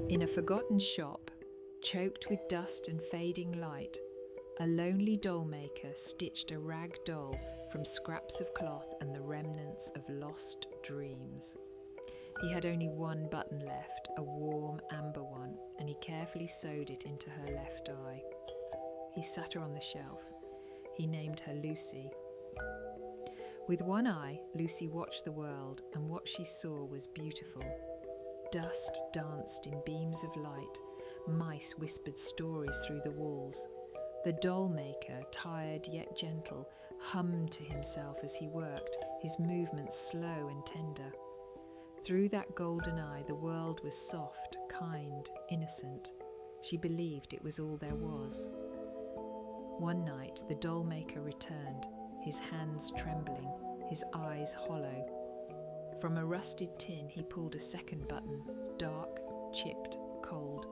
In a forgotten shop, choked with dust and fading light, a lonely doll-maker stitched a rag doll from scraps of cloth and the remnants of lost dreams. He had only one button left, a warm amber one, and he carefully sewed it into her left eye. He sat her on the shelf. He named her Lucy. With one eye, Lucy watched the world, and what she saw was beautiful. Dust danced in beams of light. Mice whispered stories through the walls. The doll-maker, tired yet gentle, hummed to himself as he worked, his movements slow and tender. Through that golden eye, the world was soft, kind, innocent. She believed it was all there was. One night, the doll-maker returned, his hands trembling, his eyes hollow. From a rusted tin, he pulled a second button, dark, chipped, cold,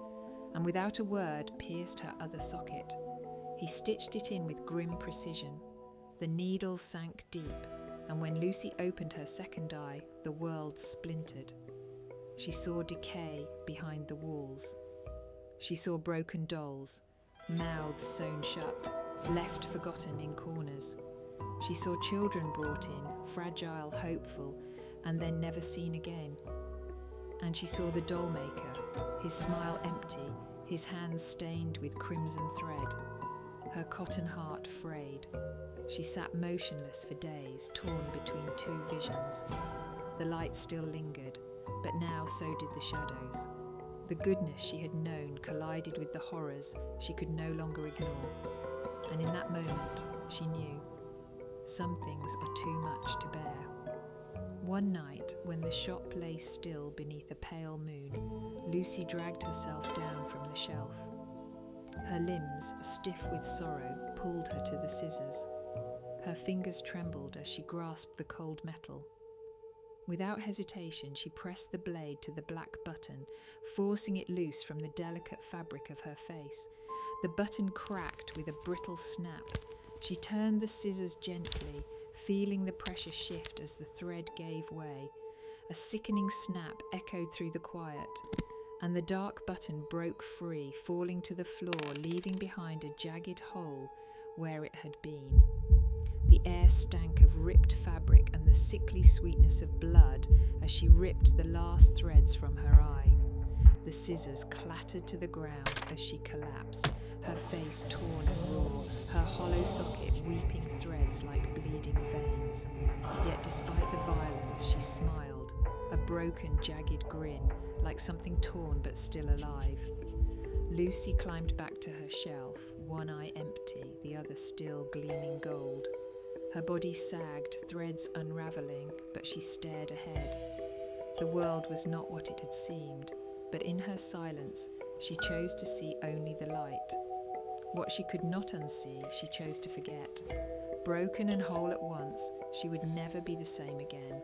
and without a word pierced her other socket. He stitched it in with grim precision. The needle sank deep, and when Lucy opened her second eye, the world splintered. She saw decay behind the walls. She saw broken dolls, mouths sewn shut, left forgotten in corners. She saw children brought in, fragile, hopeful, and then never seen again. And she saw the doll-maker, his smile empty, his hands stained with crimson thread. Her cotton heart frayed. She sat motionless for days, torn between two visions. The light still lingered, but now so did the shadows. The goodness she had known collided with the horrors she could no longer ignore. And in that moment, she knew, some things are too much to bear. One night, when the shop lay still beneath a pale moon, Lucy dragged herself down from the shelf. Her limbs, stiff with sorrow, pulled her to the scissors. Her fingers trembled as she grasped the cold metal. Without hesitation, she pressed the blade to the black button, forcing it loose from the delicate fabric of her face. The button cracked with a brittle snap. She turned the scissors gently, feeling the pressure shift as the thread gave way. A sickening snap echoed through the quiet, and the dark button broke free, falling to the floor, leaving behind a jagged hole where it had been. The air stank of ripped fabric and the sickly sweetness of blood as she ripped the last threads from her eye. The scissors clattered to the ground as she collapsed, her face torn and raw, her hollow socket weeping threads like bleeding veins. Yet despite the violence, she smiled, a broken, jagged grin, like something torn but still alive. Lucy climbed back to her shelf, one eye empty, the other still gleaming gold. Her body sagged, threads unraveling, but she stared ahead. The world was not what it had seemed, but in her silence, she chose to see only the light. What she could not unsee, she chose to forget. Broken and whole at once, she would never be the same again.